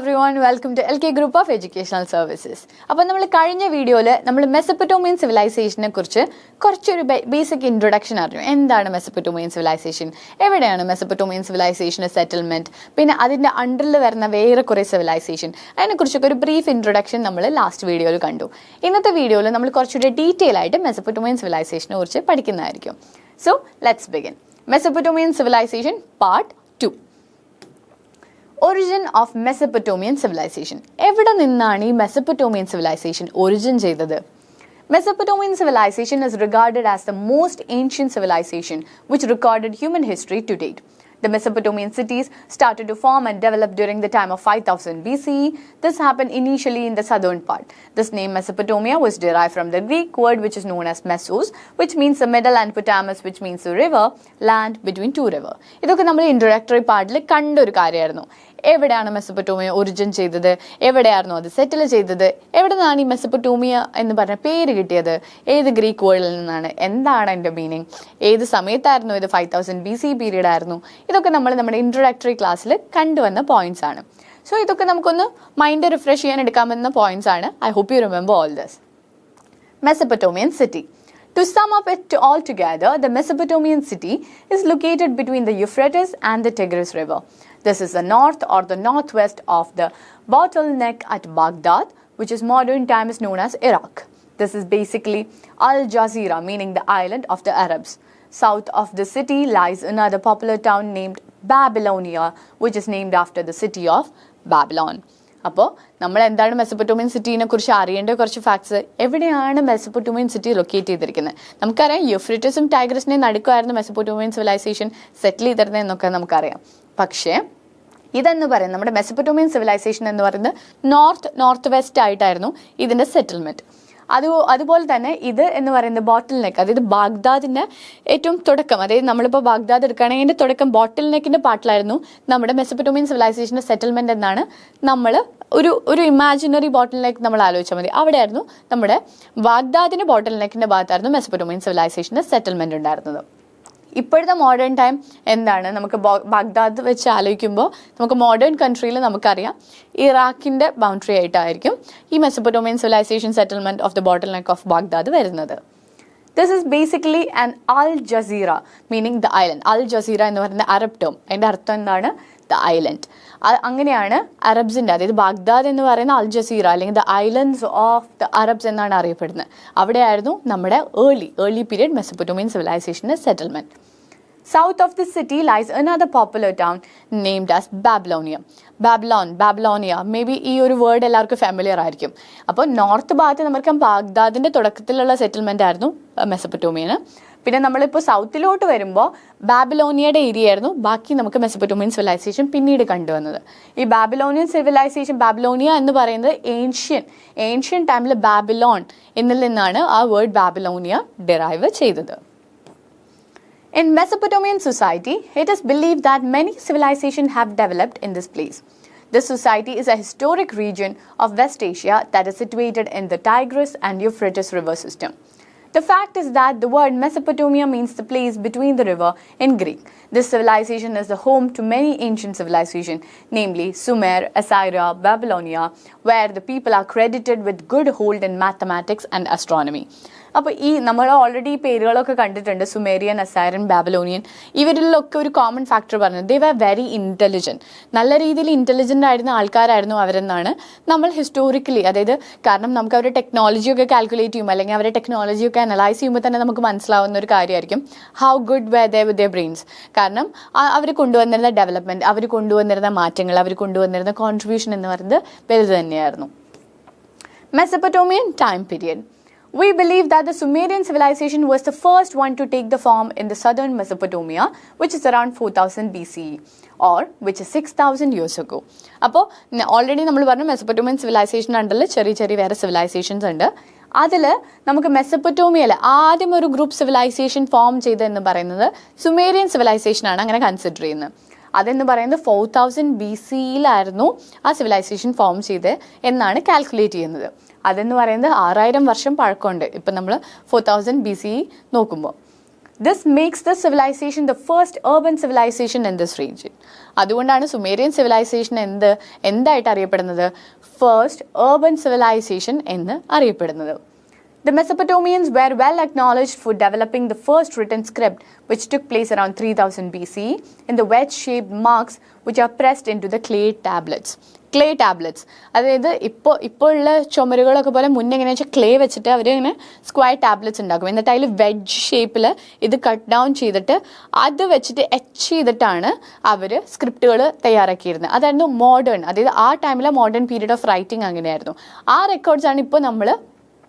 everyone, welcome to LK Group of Educational Services. അപ്പോൾ നമ്മൾ കഴിഞ്ഞ വീഡിയോയിൽ നമ്മൾ മെസപ്പൊട്ടോമിയൻ സിവിലൈസേഷനെ കുറിച്ച് കുറച്ചൊരു ബേസിക് ഇൻട്രൊഡക്ഷൻ അറിഞ്ഞു. എന്താണ് മെസപ്പൊട്ടോമിയൻ സിവിലൈസേഷൻ, എവിടെയാണ് മെസപ്പൊട്ടോമിയൻ സിവിലൈസേഷൻ്റെ സെറ്റിൽമെൻറ്റ്, പിന്നെ അതിൻ്റെ അണ്ടറിൽ വരുന്ന വേറെ കുറേ സിവിലൈസേഷൻ, അതിനെക്കുറിച്ചൊക്കെ ഒരു ബ്രീഫ് ഇൻട്രൊഡക്ഷൻ നമ്മൾ ലാസ്റ്റ് വീഡിയോയിൽ കണ്ടു. ഇന്നത്തെ വീഡിയോയിൽ നമ്മൾ കുറച്ചുകൂടി ഡീറ്റെയിൽ ആയിട്ട് മെസപ്പൊട്ടോമിയൻ സിവിലൈസേഷനെ കുറിച്ച് പഠിക്കുന്നതായിരിക്കും. So let's begin. Mesopotamian civilization part 2. Origin of Mesopotamian civilization. എവിടെ നിന്നാണ് ഈ മെസപ്പൊട്ടോമിയൻ സിവിലൈസേഷൻ ഒറിജിൻ ചെയ്തത്? Mesopotamian civilization is regarded as the most ancient civilization which recorded human history to date. The Mesopotamian cities started to form and develop during the time of 5000 BCE. This happened initially in the southern part. This name Mesopotamia was derived from the Greek word which is known as Mesos, which means the middle, and Potamus, which means the river, land between two rivers. ഇതൊക്കെ നമ്മൾ introductory പാർട്ടിൽ കണ്ടൊരു കാര്യമായിരുന്നു. എവിടെയാണ് Mesopotamia origin ചെയ്തത്, എവിടെയായിരുന്നു അത് സെറ്റിൽ ചെയ്തത്, എവിടെ നിന്നാണ് ഈ മെസപ്പൊട്ടോമിയ എന്ന് പറഞ്ഞ പേര് കിട്ടിയത്, ഏത് ഗ്രീക്ക് വേർഡിൽ നിന്നാണ്, എന്താണ് അതിൻ്റെ മീനിങ്, ഏത് സമയത്തായിരുന്നു ഇത്, 5000 BC പീരീഡ് ആയിരുന്നു. ഇതൊക്കെ നമ്മൾ നമ്മുടെ ഇൻട്രൊഡക്ടറി ക്ലാസ്സിൽ കണ്ടുവന്ന പോയിന്റ്സ് ആണ്. സോ ഇതൊക്കെ നമുക്കൊന്ന് മൈൻഡ് റിഫ്രഷ് ചെയ്യാൻ എടുക്കാമെന്ന പോയിന്റ്സ് ആണ്. I hope you remember all this. Mesopotamian city. To sum up it all together, the Mesopotamian city is located between the Euphrates and the Tigris River. This is the north or the northwest of the bottleneck at Baghdad, which is modern time is known as Iraq. This is basically Al Jazeera, meaning the island of the Arabs. South of the city lies another popular town named Babylonia, which is named after the city of Babylon. അപ്പോൾ നമ്മൾ എന്താണ് Mesopotamian സിറ്റീനെ കുറിച്ച് അറിയേണ്ട കുറച്ച് facts. എവിടെയാണ് Mesopotamian city locate ചെയ്തിരിക്കുന്നത്? നമുക്കറിയാം യൂഫ്രട്ടീസും ടൈഗ്രസിനെയും നടുക്കുമായിരുന്നു Mesopotamian civilisation സെറ്റിൽ ചെയ്തിരുന്നത് എന്നൊക്കെ നമുക്കറിയാം. പക്ഷേ ഇതെന്ന് പറയുന്നത് നമ്മുടെ മെസപ്പൊട്ടോമിയൻ സിവിലൈസേഷൻ എന്ന് പറയുന്നത് നോർത്ത് വെസ്റ്റ് ആയിട്ടായിരുന്നു ഇതിൻ്റെ സെറ്റിൽമെൻറ്റ്. അതുപോലെ തന്നെ ഇത് എന്ന് പറയുന്നത് ബോട്ടിൽ നെക്ക്, അതായത് ബാഗ്ദാദിൻ്റെ ഏറ്റവും തുടക്കം, അതായത് നമ്മളിപ്പോൾ ബാഗ്ദാദ് എടുക്കുകയാണെങ്കിൽ അതിൻ്റെ തുടക്കം ബോട്ടിൽ നെക്കിൻ്റെ പാർട്ടിലായിരുന്നു നമ്മുടെ മെസപ്പൊട്ടോമിയൻ സിവിലൈസേഷൻ്റെ സെറ്റിൽമെൻറ്റ് എന്നാണ് നമ്മൾ ഒരു ഇമാജിനറി ബോട്ടിൽ നെക്ക് നമ്മൾ ആലോചിച്ചാൽ മതി. അവിടെയായിരുന്നു നമ്മുടെ ബാഗ്ദാദിൻ്റെ ബോട്ടിൽ നെക്കിൻ്റെ ഭാഗത്തായിരുന്നു മെസപ്പൊട്ടോമിയൻ സിവിലൈസേഷൻ്റെ സെറ്റിൽമെൻറ്റ് ഉണ്ടായിരുന്നത്. ഇപ്പോഴത്തെ മോഡേൺ ടൈം എന്താണ്, നമുക്ക് ബാഗ്ദാദ് വെച്ച് ആലോചിക്കുമ്പോൾ നമുക്ക് മോഡേൺ കൺട്രിയിൽ നമുക്കറിയാം ഇറാഖിൻ്റെ ബൗണ്ടറി ആയിട്ടായിരിക്കും ഈ Mesopotamian civilization settlement of the bottle neck of Baghdad വരുന്നത്. This is basically an Al Jazeera, meaning the island. Al Jazeera എന്ന് പറയുന്ന അറബ് ടേം, അതിൻ്റെ അർത്ഥം എന്താണ്? The island. അങ്ങനെയാണ് അറബ്സിൻ്റെ, അതായത് ബാഗ്ദാദ് എന്ന് പറയുന്ന അൽ ജസീറ അല്ലെങ്കിൽ the islands of the Arabs എന്നാണ് അറിയപ്പെടുന്നത്. അവിടെയായിരുന്നു നമ്മുടെ ഏർലി പീരിയഡ് മെസപ്പൊട്ടോമിയൻ സിവിലൈസേഷൻ്റെ settlement. South of the city lies another popular town named as Babylonia. Babylonia, maybe ഈ ഒരു വേർഡ് എല്ലാവർക്കും ഫെമിലിയർ ആയിരിക്കും. അപ്പോൾ നോർത്ത് ഭാഗത്ത് നമുക്ക് ബാഗ്ദാദിൻ്റെ തുടക്കത്തിലുള്ള സെറ്റിൽമെൻ്റ് ആയിരുന്നു മെസപ്പൊട്ടോമിയന്. പിന്നെ നമ്മളിപ്പോൾ സൗത്തിലോട്ട് വരുമ്പോൾ ബാബിലോണിയയുടെ ഏരിയ ആയിരുന്നു ബാക്കി നമുക്ക് മെസപ്പൊട്ടോമിയൻ സിവിലൈസേഷൻ പിന്നീട് കണ്ടുവന്നത്. ഈ ബാബിലോണിയൻ സിവിലൈസേഷൻ, ബാബിലോണിയ എന്ന് പറയുന്നത് ഏൻഷ്യൻ ടൈമിൽ ബാബിലോൺ എന്നിൽ നിന്നാണ് ആ വേർഡ് ബാബിലോണിയ ഡിറൈവ് ചെയ്തത്. In Mesopotamian society, it is believed that many civilizations have developed in this place. This society is a historic region of West Asia that is situated in the Tigris and Euphrates river system. The fact is that the word Mesopotamia means the place between the river in Greek. This civilization is the home to many ancient civilizations, namely Sumer, Assyria, Babylonia, where the people are credited with good hold in mathematics and astronomy. അപ്പോൾ ഈ നമ്മൾ already ഈ പേരുകളൊക്കെ കണ്ടിട്ടുണ്ട്, Sumerian, അസൈറിയൻ, Babylonian. ഇവരിലൊക്കെ ഒരു common factor പറഞ്ഞത് ദേ were very intelligent, നല്ല രീതിയിൽ ഇൻ്റലിജൻ്റ് ആയിരുന്ന ആൾക്കാരായിരുന്നു അവരെന്നാണ് നമ്മൾ ഹിസ്റ്റോറിക്കലി, അതായത് കാരണം നമുക്ക് അവരുടെ ടെക്നോളജിയൊക്കെ കാൽക്കുലേറ്റ് ചെയ്യുമ്പോൾ അല്ലെങ്കിൽ അവരുടെ ടെക്നോളജിയൊക്കെ അനലൈസ് ചെയ്യുമ്പോൾ തന്നെ നമുക്ക് മനസ്സിലാവുന്ന ഒരു കാര്യമായിരിക്കും how good were they with their brains. കാരണം അവർ കൊണ്ടുവന്നിരുന്ന ഡെവലപ്മെൻറ്റ്, അവർ കൊണ്ടുവന്നിരുന്ന മാറ്റങ്ങൾ, അവർ കൊണ്ടുവന്നിരുന്ന കോൺട്രിബ്യൂഷൻ എന്ന് പറയുന്നത് വലുത് തന്നെയായിരുന്നു. Mesopotamian time period. We believe that the Sumerian civilization was the first one to take the form in the southern Mesopotamia, which is around 4000 BCE or which is 6000 years ago. അപ്പോൾ already നമ്മൾ പറഞ്ഞു Mesopotamian civilisation ഉണ്ടല്ലോ, ചെറിയ വേറെ civilisations ഉണ്ട്. അതിൽ നമുക്ക് മെസപ്പൊട്ടോമിയയിൽ ആദ്യം ഒരു ഗ്രൂപ്പ് സിവിലൈസേഷൻ ഫോം ചെയ്തതെന്ന് പറയുന്നത് സുമേറിയൻ സിവിലൈസേഷനാണ് അങ്ങനെ കൺസിഡർ ചെയ്യുന്നത്. അതെന്ന് പറയുന്നത് 4000 BCയിലായിരുന്നു ആ സിവിലൈസേഷൻ ഫോം ചെയ്ത് എന്നാണ് കാൽക്കുലേറ്റ് ചെയ്യുന്നത്. അതെന്ന് പറയുന്നത് 6000 വർഷം പഴക്കമുണ്ട് ഇപ്പം നമ്മൾ 4000 BCE നോക്കുമ്പോൾ. This makes the civilization the first urban civilization in this region. അതുകൊണ്ടാണ് സുമേറിയൻ സിവിലൈസേഷൻ എന്തായിട്ട് അറിയപ്പെടുന്നത്? ഫസ്റ്റ് urban civilization എന്ന് അറിയപ്പെടുന്നത്. The Mesopotamians were well acknowledged for developing the first written script, which took place around 3000 BCE in the wedge-shaped marks which are pressed into the clay tablets. Clay tablets. അതായത് ഇപ്പോൾ ഉള്ള ചുമരുകളൊക്കെ പോലെ മുന്നേ എങ്ങനെയാ വെച്ചാൽ clay വെച്ചിട്ട് അവർ ഇങ്ങനെ സ്ക്വയർ ടാബ്ലറ്റ്സ് ഉണ്ടാക്കും. എന്നിട്ട് അതിൽ വെഡ്ജ് ഷേപ്പിൽ ഇത് കട്ട് ഡൗൺ ചെയ്തിട്ട് അത് വെച്ചിട്ട് എച്ച് ചെയ്തിട്ടാണ് അവർ സ്ക്രിപ്റ്റുകൾ തയ്യാറാക്കിയിരുന്നത്. അതായിരുന്നു മോഡേൺ, അതായത് ആ ടൈമിലെ മോഡേൺ പീരീഡ് ഓഫ് റൈറ്റിംഗ് അങ്ങനെയായിരുന്നു. ആ റെക്കോർഡ്സാണ് ഇപ്പോൾ നമ്മൾ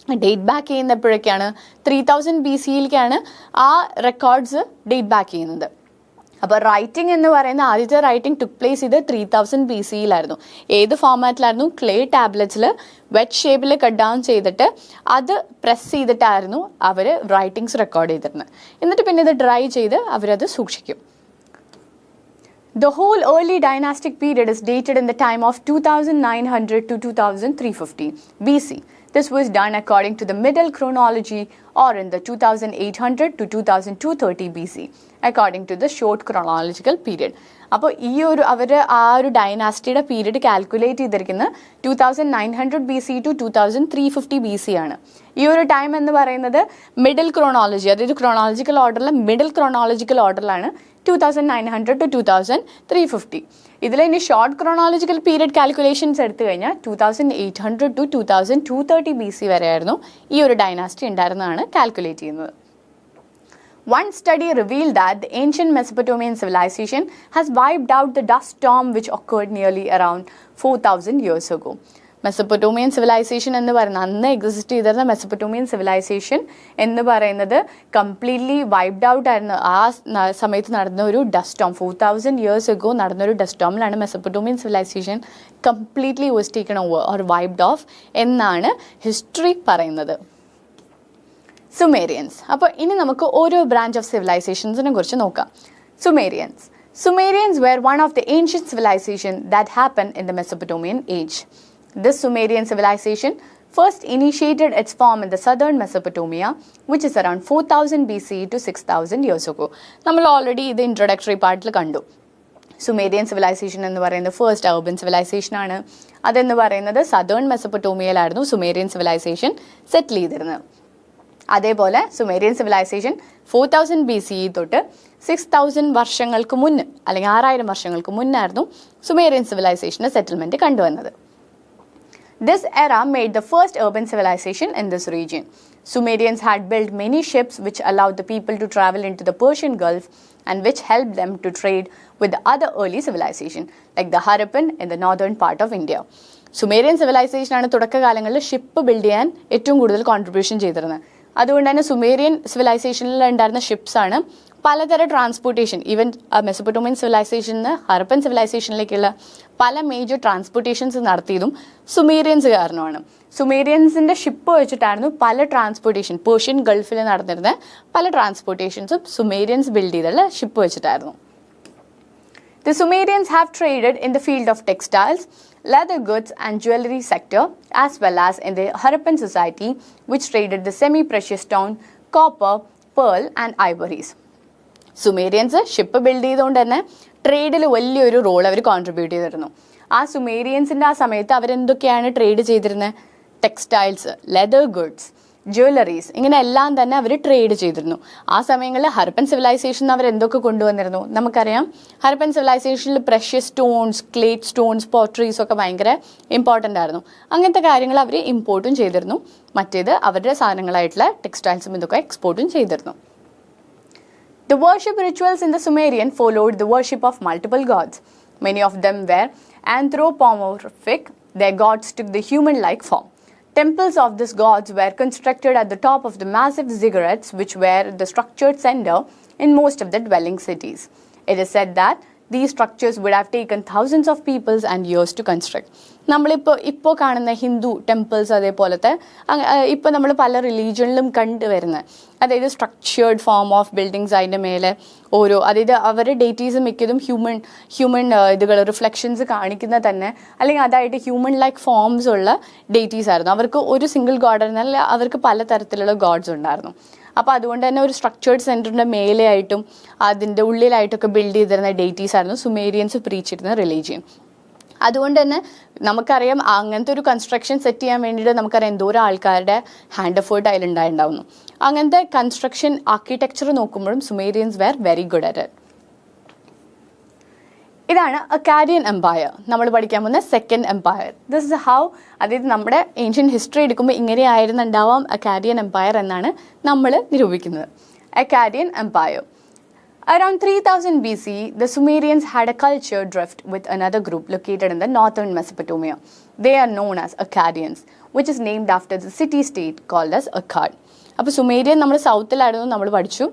ഡേറ്റ് ബാക്ക് ചെയ്യുന്നപ്പോഴൊക്കെയാണ് 3000 BCയിലേക്കാണ് ആ റെക്കോർഡ്സ് ഡേറ്റ് ബാക്ക് ചെയ്യുന്നത്. അപ്പോൾ റൈറ്റിംഗ് എന്ന് പറയുന്ന ആദ്യത്തെ റൈറ്റിംഗ് ടുക്ക് പ്ലേസ് ചെയ്ത് 3000 BCയിലായിരുന്നു. ഏത് ഫോർമാറ്റിലായിരുന്നു? ക്ലേ ടാബ്ലറ്റ്സിൽ വെറ്റ് ഷേപ്പിൽ കട്ട് ഡൗൺ ചെയ്തിട്ട് അത് പ്രസ് ചെയ്തിട്ടായിരുന്നു അവർ റൈറ്റിംഗ്സ് റെക്കോർഡ് ചെയ്തിരുന്നത്. എന്നിട്ട് പിന്നെ ഇത് ഡ്രൈ ചെയ്ത് അവരത് സൂക്ഷിക്കും. The whole early dynastic period is dated in the time of 2900 to 2350 BC. This was done according to the middle chronology, or in the 2800 to 2230 BC, according to the short chronological period. അപ്പോൾ അവർ ആ ഒരു ഡൈനാസ്റ്റിയുടെ period calculate ചെയ്തിരിക്കുന്നത് 2900 BC to 2350 BC ആണ്. ഈ ഒരു time എന്ന് പറയുന്നത് middle chronology, അതായത് ക്രോണോളജിക്കൽ ഓർഡറിൽ മിഡിൽ ക്രോണോളജിക്കൽ ഓർഡറിലാണ് 2900 to 2350. ഇതിൽ ഇനി ഷോർട്ട് ക്രോണോളജിക്കൽ പീരീഡ് കാൽക്കുലേഷൻസ് എടുത്തു കഴിഞ്ഞാൽ 2800 to 2230 BC വരെയായിരുന്നു ഈ ഒരു ഡൈനാസ്റ്റി ഉണ്ടായിരുന്നതാണ് കാൽക്കുലേറ്റ് ചെയ്യുന്നത്. One study revealed that the ancient Mesopotamian civilization has wiped out the dust storm which occurred nearly around 4000 years ago. Mesopotamian civilization എന്ന് പറയുന്നത്, അന്ന് എക്സിസ്റ്റ് ചെയ്തിരുന്ന മെസപ്പൊട്ടോമിയൻ സിവിലൈസേഷൻ എന്ന് പറയുന്നത് കംപ്ലീറ്റ്ലി വൈപ്ഡ് ഔട്ട് ആയിരുന്നു. ആ സമയത്ത് നടന്ന ഒരു ഡസ്റ്റ് സ്റ്റോം, 4000 years ago നടന്ന ഒരു ഡസ്റ്റ് സ്റ്റോമിലാണ് Mesopotamian civilization completely was taken over or wiped off എന്നാണ് ഹിസ്റ്ററി പറയുന്നത്. സുമേറിയൻസ്. അപ്പോൾ ഇനി നമുക്ക് ഓരോ ബ്രാഞ്ച് ഓഫ് സിവിലൈസേഷൻസിനെ കുറിച്ച് നോക്കാം. Sumerians were one of the ancient civilization that happened in the Mesopotamian age. This Sumerian civilization first initiated its form in the southern Mesopotamia, which is around 4000 BC to 6000 years ago. നമ്മൾ already ഇത് introductory പാർട്ടിൽ കണ്ടു. Sumerian civilisation എന്ന് പറയുന്നത് first urban civilization ആണ്. അതെന്ന് പറയുന്നത് southern മെസപ്പൊട്ടോമിയയിലായിരുന്നു Sumerian civilisation സെറ്റിൽ ചെയ്തിരുന്നത്. അതേപോലെ സുമേറിയൻ സിവിലൈസേഷൻ 4000 BCE തൊട്ട് 6000 വർഷങ്ങൾക്ക് മുന്ന്, അല്ലെങ്കിൽ 6000 വർഷങ്ങൾക്ക് മുന്നായിരുന്നു സുമേറിയൻ സിവിലൈസേഷൻ്റെ സെറ്റിൽമെൻറ്റ് കണ്ടുവന്നത്. This era made the first urban civilization in this region. Sumerians had built many ships which allowed the people to travel into the Persian Gulf and which helped them to trade with the other early civilization like the Harappan in the northern part of India. Sumerian civilization ആണ് തുടക്കകാലങ്ങളിൽ ship build ചെയ്യാൻ ഏറ്റവും കൂടുതൽ contribution ചെയ്തിരുന്നത്. അതുകൊണ്ട് തന്നെ Sumerian സിവിലൈസേഷനിൽ ഉണ്ടായിരുന്ന ഷിപ്സാണ് പലതരം ട്രാൻസ്പോർട്ടേഷൻ, ഈവൻ മെസപ്പൊട്ടോമിയൻ സിവിലൈസേഷനിൽ നിന്ന് ഹറപ്പൻ സിവിലൈസേഷനിലേക്കുള്ള പല മേജർ ട്രാൻസ്പോർട്ടേഷൻസ് നടത്തിയതും സുമേറിയൻസ് കാരണമാണ്. സുമേറിയൻസിൻ്റെ ഷിപ്പ് വെച്ചിട്ടായിരുന്നു പല ട്രാൻസ്പോർട്ടേഷൻ, പേർഷ്യൻ ഗൾഫിൽ നടന്നിരുന്ന പല ട്രാൻസ്പോർട്ടേഷൻസും സുമേറിയൻസ് ബിൽഡ് ചെയ്തുള്ള ഷിപ്പ് വെച്ചിട്ടായിരുന്നു. The Sumerians have traded in the field of textiles, leather goods and jewelry sector, as well as in the Harappan society, which traded the semi-precious stone, copper, pearl and ivories. സുമേറിയൻസ് ship build ചെയ്തുകൊണ്ട് തന്നെ ട്രേഡിൽ വലിയൊരു role അവർ contribute ചെയ്തിരുന്നു. ആ സുമേറിയൻസിൻ്റെ ആ സമയത്ത് അവരെന്തൊക്കെയാണ് trade ചെയ്തിരുന്നത്? Textiles, leather goods, jewelleries, ഇങ്ങനെ എല്ലാം തന്നെ അവർ ട്രേഡ് ചെയ്തിരുന്നു. ആ സമയങ്ങളിൽ ഹരപ്പൻ സിവിലൈസേഷൻ അവർ എന്തൊക്കെ കൊണ്ടുവന്നിരുന്നു? നമുക്കറിയാം, ഹരപ്പൻ സിവിലൈസേഷനിൽ precious stones, clay stones, potteries ഒക്കെ ഭയങ്കര ഇമ്പോർട്ടൻ്റ് ആയിരുന്നു. അങ്ങനത്തെ കാര്യങ്ങൾ അവർ ഇമ്പോർട്ടും ചെയ്തിരുന്നു. മറ്റേത് അവരുടെ സാധനങ്ങളായിട്ടുള്ള ടെക്സ്റ്റൈൽസും ഇതൊക്കെ എക്സ്പോർട്ടും ചെയ്തിരുന്നു. The worship rituals in the Sumerian followed the worship of multiple gods. Many of them were anthropomorphic. Their gods took the human-like form. Temples of these gods were constructed at the top of the massive ziggurats, which were the structured center in most of the dwelling cities. It is said that these structures would have taken thousands of people and years to construct. നമ്മളിപ്പോൾ കാണുന്ന Hindu temples, അതേപോലത്തെ ഇപ്പോൾ നമ്മൾ പല റിലീജിയനിലും കണ്ടുവരുന്നത്, അതായത് structured form of buildings, അതിൻ്റെ മേലെ ഓരോ, അതായത് അവരുടെ ഡേറ്റീസ് മിക്കതും ഹ്യൂമൻ ഇതുകൾ റിഫ്ലക്ഷൻസ് കാണിക്കുന്ന തന്നെ, അല്ലെങ്കിൽ അതായിട്ട് ഹ്യൂമൻ ലൈക്ക് ഫോംസ് ഉള്ള ഡേറ്റീസ് ആയിരുന്നു. അവർക്ക് ഒരു സിംഗിൾ ഗോഡ് ആയിരുന്നാൽ അവർക്ക് പലതരത്തിലുള്ള ഗോഡ്സ് ഉണ്ടായിരുന്നു. അപ്പോൾ അതുകൊണ്ട് തന്നെ ഒരു സ്ട്രക്ചേർഡ് സെൻറ്ററിൻ്റെ മേലെയായിട്ടും അതിൻ്റെ ഉള്ളിലായിട്ടൊക്കെ ബിൽഡ് ചെയ്തിരുന്ന ഡെയ്റ്റീസ് ആയിരുന്നു സുമേരിയൻസ് പ്രീച്ച് ചെയ്തിരുന്ന റിലീജിയൻ. അതുകൊണ്ട് തന്നെ നമുക്കറിയാം അങ്ങനത്തെ ഒരു കൺസ്ട്രക്ഷൻ സെറ്റ് ചെയ്യാൻ വേണ്ടിയിട്ട് നമുക്കറിയാം എന്തോരം ആൾക്കാരുടെ ഹാൻഡ് എഫേർട്ട് അതിലുണ്ടായിട്ടുണ്ടാവുന്നു. അങ്ങനത്തെ കൺസ്ട്രക്ഷൻ ആർക്കിടെക്ചർ നോക്കുമ്പോഴും Sumerians were very good at it. ഇതാണ് അക്കാഡിയൻ എംപയർ, നമ്മൾ പഠിക്കാൻ പോകുന്ന second empire. This is how, അതായത് നമ്മുടെ ഏൻഷ്യൻ ഹിസ്റ്ററി എടുക്കുമ്പോൾ ഇങ്ങനെയായിരുന്നുണ്ടാവാം അക്കാഡിയൻ എംപയർ എന്നാണ് നമ്മൾ നിരൂപിക്കുന്നത്. Akkadian empire. Around 3000 BC, the Sumerians had a culture drift with another group located in the northern Mesopotamia. They are known as Akkadians, which is named after the city-state called as Akkad. അപ്പോൾ Sumerian നമ്മൾ സൗത്തിലായിരുന്നു നമ്മൾ പഠിച്ചു.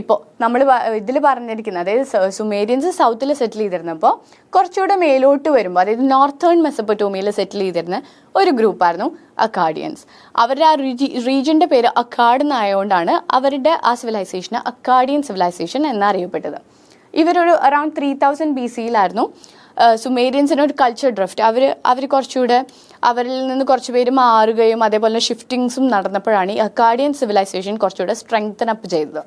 ഇപ്പോൾ നമ്മൾ ഇതിൽ പറഞ്ഞിരിക്കുന്നത്, അതായത് സുമേരിയൻസ് സൗത്തിൽ സെറ്റിൽ ചെയ്തിരുന്നപ്പോൾ കുറച്ചുകൂടെ മേലോട്ട് വരുമ്പോൾ, അതായത് നോർത്തേൺ മെസപ്പൊട്ടോമിയയിൽ സെറ്റിൽ ചെയ്തിരുന്ന ഒരു ഗ്രൂപ്പായിരുന്നു അക്കാഡിയൻസ്. അവരുടെ ആ റീജിയൻ്റെ പേര് അക്കാഡ് എന്നായതുകൊണ്ടാണ് അവരുടെ ആ സിവിലൈസേഷന് അക്കാഡിയൻ സിവിലൈസേഷൻ എന്നറിയപ്പെട്ടത്. ഇവരൊരു അറൌണ്ട് 3000 BC സുമേരിയൻസിന് ഒരു കൾച്ചർ ഡ്രിഫ്റ്റ്, അവർ കുറച്ചുകൂടെ അവരിൽ നിന്ന് കുറച്ച് പേര് മാറുകയും അതേപോലെ ഷിഫ്റ്റിങ്സും നടന്നപ്പോഴാണ് ഈ അക്കാഡിയൻ സിവിലൈസേഷൻ കുറച്ചുകൂടെ സ്ട്രെങ്തൻ അപ്പ് ചെയ്തത്.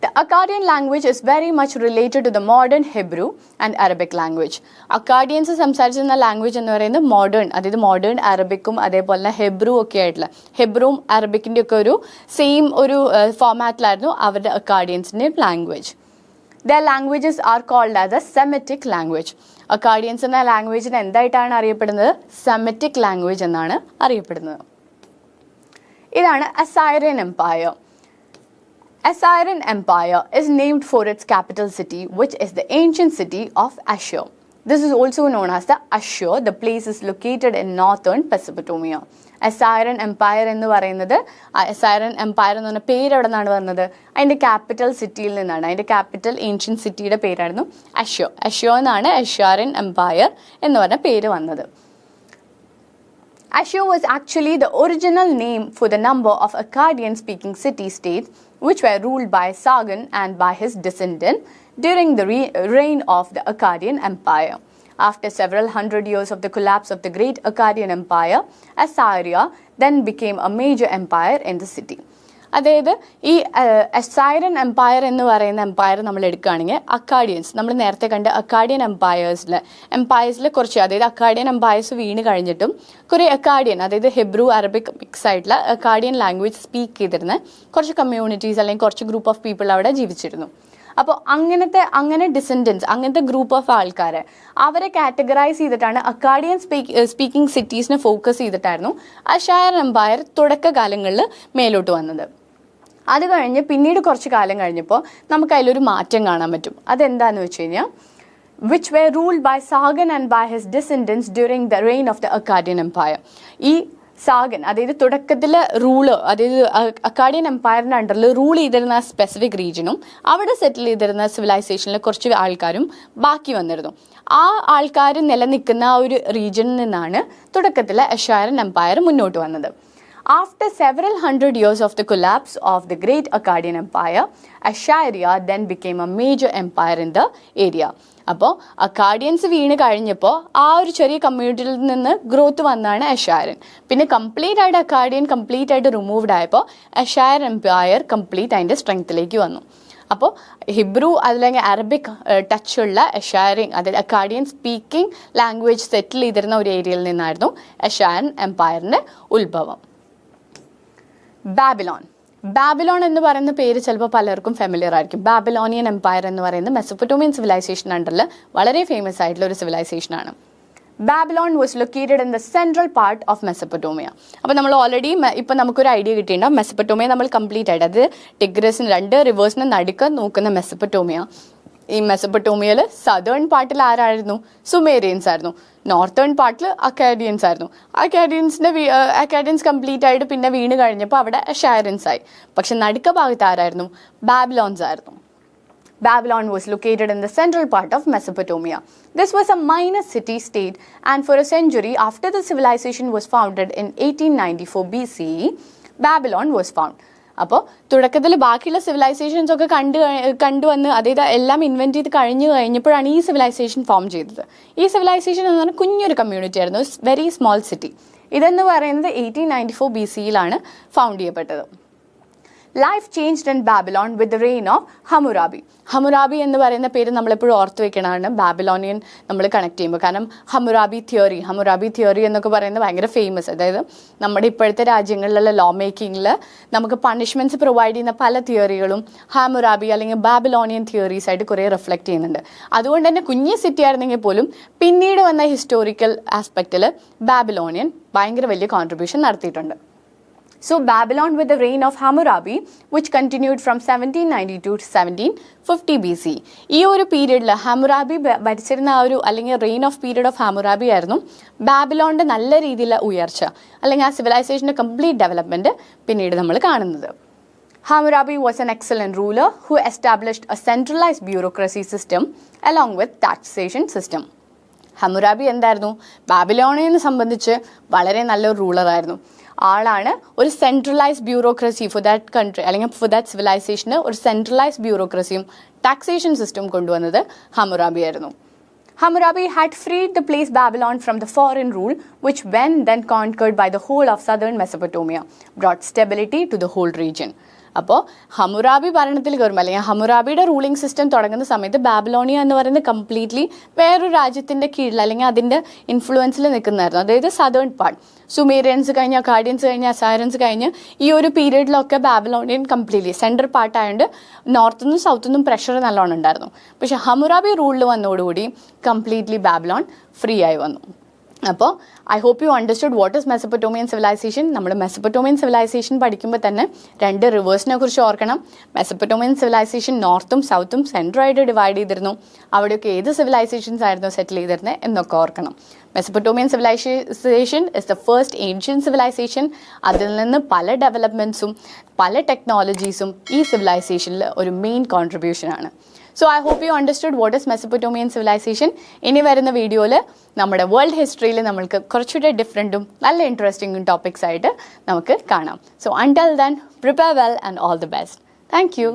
The Akkadian language is very much related to the modern Hebrew and Arabic language. Akkadians സംസാരിച്ചിരുന്ന ലാംഗ്വേജ് എന്ന് പറയുന്നത് മോഡേൺ, അതായത് മോഡേൺ അറബിക്കും അതേപോലെ തന്നെ ഹെബ്രു ഒക്കെ ആയിട്ടുള്ള, ഹെബ്രുവും അറബിക്കിൻ്റെ ഒക്കെ ഒരു സെയിം ഒരു ഫോമാറ്റിലായിരുന്നു അവരുടെ അക്കാഡിയൻസിൻ്റെ language. Their languages are called as a Semitic language. Akkadians എന്ന ലാംഗ്വേജിന് എന്തായിട്ടാണ് അറിയപ്പെടുന്നത്? സെമിറ്റിക് ലാംഗ്വേജ് എന്നാണ് അറിയപ്പെടുന്നത്. ഇതാണ് Assyrian empire. Assyrian Empire is named for its capital city, which is the ancient city of Ashur. This is also known as the Ashur. The place is located in northern Mesopotamia. Assyrian Empire എന്ന് പറയുന്നത്, Assyrian Empire എന്ന് പറഞ്ഞ പേര് എവിടെ നിന്നാണ് വന്നത്? അതിൻ്റെ capital സിറ്റിയിൽ നിന്നാണ്. അതിൻ്റെ ക്യാപിറ്റൽ ഏൻഷ്യൻ സിറ്റിയുടെ പേരായിരുന്നു അഷ്യോ. അഷ്യോ എന്നാണ് Assyrian Empire എന്ന് പറഞ്ഞ പേര് വന്നത്. Ashur was actually the original name for the number of Akkadian-speaking city-states which were ruled by Sargon and by his descendant during the reign of the Akkadian Empire. After several hundred years of the collapse of the great Akkadian Empire, Assyria then became a major empire in the city. അതായത് ഈ അസൈറിയൻ Empire എന്ന് പറയുന്ന Empire നമ്മൾ എടുക്കുകയാണെങ്കിൽ അക്കാഡിയൻസ്, നമ്മൾ നേരത്തെ കണ്ട Akkadian എംപയേഴ്സിൽ കുറച്ച്, അതായത് അക്കാഡിയൻ എംപയേഴ്സ് വീണ് കഴിഞ്ഞിട്ടും കുറേ അക്കാഡിയൻ, അതായത് ഹെബ്രു അറബിക് മിക്സ് ആയിട്ടുള്ള അക്കാഡിയൻ ലാംഗ്വേജ് സ്പീക്ക് ചെയ്തിരുന്ന കുറച്ച് കമ്മ്യൂണിറ്റീസ് അല്ലെങ്കിൽ കുറച്ച് ഗ്രൂപ്പ് ഓഫ് പീപ്പിൾ അവിടെ ജീവിച്ചിരുന്നു. അപ്പോൾ അങ്ങനെ ഡിസെൻഡൻസ്, അങ്ങനത്തെ ഗ്രൂപ്പ് ഓഫ് ആൾക്കാരെ അവരെ കാറ്റഗറൈസ് ചെയ്തിട്ടാണ് അക്കാഡിയൻ സ്പീക്കിംഗ് സിറ്റീസിനെ ഫോക്കസ് ചെയ്തിട്ടായിരുന്നു അസൈറിയൻ എംപയർ തുടക്കകാലങ്ങളിൽ മേലോട്ട് വന്നത്. അത് കഴിഞ്ഞ് പിന്നീട് കുറച്ച് കാലം കഴിഞ്ഞപ്പോൾ നമുക്ക് അതിലൊരു മാറ്റം കാണാൻ പറ്റും. അതെന്താണെന്ന് വെച്ച് കഴിഞ്ഞാൽ which were ruled by Sargon and by his descendants during the reign of the Akkadian Empire. ഈ സാഗൻ, അതായത് തുടക്കത്തിലെ അതായത് അക്കാഡിയൻ എംപയറിൻ്റെ അണ്ടറിൽ റൂൾ ചെയ്തിരുന്ന സ്പെസിഫിക് റീജിയനും അവിടെ സെറ്റിൽ ചെയ്തിരുന്ന സിവിലൈസേഷനിലെ കുറച്ച് ആൾക്കാരും ബാക്കി വന്നിരുന്നു. ആ ആൾക്കാർ നിലനിൽക്കുന്ന ആ ഒരു റീജിയനിൽ നിന്നാണ് തുടക്കത്തിലെ അസൈറിയൻ എംപയർ മുന്നോട്ട് വന്നത്. After several hundred years of the collapse of the great Akkadian Empire, Assyria then became a major empire in the area. അപ്പോൾ അക്കാഡിയൻസ് വീണ് കഴിഞ്ഞപ്പോൾ ആ ഒരു ചെറിയ കമ്മ്യൂണിറ്റിയിൽ നിന്ന് ഗ്രോത്ത് വന്നാണ് അസൈറിയൻ. പിന്നെ കംപ്ലീറ്റ് ആയിട്ട് അക്കാഡിയൻ കംപ്ലീറ്റ് ആയിട്ട് റിമൂവ്ഡ് ആയപ്പോൾ അസൈറിയൻ എംപയർ കംപ്ലീറ്റ് അതിൻ്റെ സ്ട്രെങ്ത്തിലേക്ക് വന്നു. അപ്പോൾ ഹിബ്രു അല്ലെങ്കിൽ അറബിക് ടച്ചുള്ള അസൈറിയൻ, അതായത് അക്കാഡിയൻ സ്പീക്കിംഗ് ലാംഗ്വേജ് സെറ്റിൽ ചെയ്തിരുന്ന ഒരു ഏരിയയിൽ നിന്നായിരുന്നു അസൈറിയൻ എംപയറിൻ്റെ ഉത്ഭവം. ബാബിലോൺ എന്ന് പറയുന്ന പേര് ചിലപ്പോൾ പലർക്കും ഫെമിലിയർ ആയിരിക്കും. ബാബിലോണിയൻ എംപയർ എന്ന് പറയുന്നത് മെസപ്പൊട്ടോമിയൻ സിവിലൈസേഷൻ അണ്ടറിൽ വളരെ ഫേമസ് ആയിട്ടുള്ള ഒരു സിവിലൈസേഷനാണ്. Babylon was located in the central part of Mesopotamia. അപ്പോൾ നമ്മൾ ഓൾറെഡി ഇപ്പം നമുക്കൊരു ഐഡിയ കിട്ടിയിട്ടുണ്ടാവും. മെസപ്പൊട്ടോമിയ നമ്മൾ കംപ്ലീറ്റ് ആയിട്ട്, അത് ടിഗ്രസിന് 2 റിവേഴ്സിന് നടുക്ക് നോക്കുന്ന മെസപ്പൊട്ടോമിയ. ഈ മെസപ്പൊട്ടോമിയയിൽ സദേൺ പാർട്ടിൽ ആരായിരുന്നു? സുമേരിയൻസ് ആയിരുന്നു. നോർത്തേൺ പാർട്ടിൽ അക്കാഡിയൻസ് ആയിരുന്നു. അക്കാഡിയൻസ് കംപ്ലീറ്റ് ആയിട്ട് പിന്നെ വീണ് കഴിഞ്ഞപ്പോൾ അവിടെ അസൈറിയൻസ് ആയി. പക്ഷെ നടുക്ക ഭാഗത്ത് ആരായിരുന്നു? ബാബിലോൺസ് ആയിരുന്നു. Babylon was located in the central part of Mesopotamia. This was a minor city-state, and for a century after the civilization was founded in 1894 BCE, Babylon was found. അപ്പോൾ തുടക്കത്തിൽ ബാക്കിയുള്ള സിവിലൈസേഷൻസ് ഒക്കെ കണ്ടുവന്ന്, അതായത് എല്ലാം ഇൻവെൻറ്റ് ചെയ്ത് കഴിഞ്ഞപ്പോഴാണ് ഈ സിവിലൈസേഷൻ ഫോം ചെയ്തത്. ഈ സിവിലൈസേഷൻ എന്ന് പറഞ്ഞാൽ കുഞ്ഞൊരു കമ്മ്യൂണിറ്റി ആയിരുന്നു, വെരി സ്മോൾ സിറ്റി. ഇതെന്ന് പറയുന്നത് 1894 BCEയിലാണ് ഫൗണ്ട് ചെയ്യപ്പെട്ടത്. Life changed in Babylon with the reign of Hammurabi. Hammurabi എന്ന് പറയുന്ന പേര് നമ്മളെപ്പോഴും ഓർത്ത് വെക്കണതാണ് ബാബിലോണിയൻ നമ്മൾ കണക്ട് ചെയ്യുമ്പോൾ. കാരണം ഹമ്മുറാബി തിയറി എന്നൊക്കെ പറയുന്നത് ഭയങ്കര ഫേമസ്. അതായത് നമ്മുടെ ഇപ്പോഴത്തെ രാജ്യങ്ങളിലുള്ള ലോ മേക്കിങ്ങിൽ നമുക്ക് പണിഷ്മെൻറ്റ്സ് പ്രൊവൈഡ് ചെയ്യുന്ന പല തിയറികളും ഹമ്മുറാബി അല്ലെങ്കിൽ ബാബിലോണിയൻ തിയറീസ് ആയിട്ട് കുറേ റിഫ്ലക്റ്റ് ചെയ്യുന്നുണ്ട്. അതുകൊണ്ട് തന്നെ കുഞ്ഞു സിറ്റി ആയിരുന്നെങ്കിൽ പോലും പിന്നീട് വന്ന ഹിസ്റ്റോറിക്കൽ ആസ്പെക്റ്റിൽ ബാബിലോണിയൻ ഭയങ്കര വലിയ കോൺട്രിബ്യൂഷൻ നടത്തിയിട്ടുണ്ട്. So Babylon with the reign of Hammurabi, which continued from 1792 to 1750 BC. ഈ ഒരു പീരീഡിൽ ഹമ്മുറാബി ഭരിച്ചിരുന്ന ആ ഒരു അല്ലെങ്കിൽ reign of period of Hammurabi ആയിരുന്നു ബാബിലോണിൻ്റെ നല്ല രീതിയിലുള്ള ഉയർച്ച അല്ലെങ്കിൽ ആ സിവിലൈസേഷൻ്റെ കംപ്ലീറ്റ് ഡെവലപ്മെൻറ്റ് പിന്നീട് നമ്മൾ കാണുന്നത്. Hammurabi was an excellent ruler who established a centralized bureaucracy system along with taxation system. Hammurabi എന്തായിരുന്നു? ബാബിലോണിനെ സംബന്ധിച്ച് വളരെ നല്ലൊരു റൂളറായിരുന്നു. ആളാണ് ഒരു centralised bureaucracy for that country അല്ലെങ്കിൽ ഫോർ ദാറ്റ് സിവിലൈസേഷന് ഒരു സെൻട്രലൈസ്ഡ് ബ്യൂറോക്രസിയും ടാക്സേഷൻ സിസ്റ്റം കൊണ്ടുവന്നത് ഹമ്മുറാബി ആയിരുന്നു. Hammurabi had freed the place Babylon from the foreign rule, which when then conquered by the whole of southern Mesopotamia, brought stability to the whole region. അപ്പോൾ Hammurabi ഭരണത്തിൽ കയറുമ്പോൾ അല്ലെങ്കിൽ ഹമ്മുറാബിയുടെ ruling system തുടങ്ങുന്ന സമയത്ത് Babylonia എന്ന് പറയുന്നത് completely വേറൊരു രാജ്യത്തിൻ്റെ കീഴിൽ അല്ലെങ്കിൽ അതിൻ്റെ ഇൻഫ്ലുവൻസിൽ നിൽക്കുന്നതായിരുന്നു. അതായത് സദേൺ പാർട്ട് സുമേറിയൻസ് കഴിഞ്ഞ് അക്കാഡിയൻസ് കഴിഞ്ഞ് അസൈറിയൻസ് കഴിഞ്ഞ് ഈ ഒരു പീരീഡിലൊക്കെ ബാബിലോണിയൻ കംപ്ലീറ്റ്ലി സെൻട്രൽ പാർട്ടായതുകൊണ്ട് നോർത്തുനിന്നും സൗത്തുനിന്നും പ്രഷർ നല്ലോണം ഉണ്ടായിരുന്നു. പക്ഷേ ഹമ്മുറാബി റൂളിൽ വന്നതോടുകൂടി കംപ്ലീറ്റ്ലി ബാബിലോൺ ഫ്രീ ആയി വന്നു. അപ്പോൾ I hope you understood what is Mesopotamian civilization. നമ്മൾ മെസപ്പൊട്ടോമിയൻ സിവിലൈസേഷൻ പഠിക്കുമ്പോൾ തന്നെ 2 റിവേഴ്സിനെ കുറിച്ച് ഓർക്കണം. മെസപ്പൊട്ടോമിയൻ സിവിലൈസേഷൻ നോർത്തും സൗത്തും സെൻട്രലായിട്ട് ഡിവൈഡ് ചെയ്തിരുന്നു. അവിടെയൊക്കെ ഏത് സിവിലൈസേഷൻസ് ആയിരുന്നു സെറ്റിൽ ചെയ്തിരുന്നത് എന്നൊക്കെ ഓർക്കണം. Mesopotamian civilization is the first ancient civilization. അതിൽ നിന്ന് പല ഡെവലപ്മെൻറ്റ്സും പല ടെക്നോളജീസും ഈ സിവിലൈസേഷനിൽ ഒരു മെയിൻ കോൺട്രിബ്യൂഷനാണ്. So I hope you understood what is Mesopotamian civilization. ഇനി വരുന്ന വീഡിയോയിൽ നമ്മുടെ വേൾഡ് ഹിസ്റ്ററിയിൽ നമ്മൾക്ക് കുറച്ചുകൂടെ ഡിഫറെൻറ്റും നല്ല ഇൻട്രസ്റ്റിംഗും ടോപ്പിക്സ് ആയിട്ട് നമുക്ക് കാണാം. So until then, prepare well and all the best. Thank you.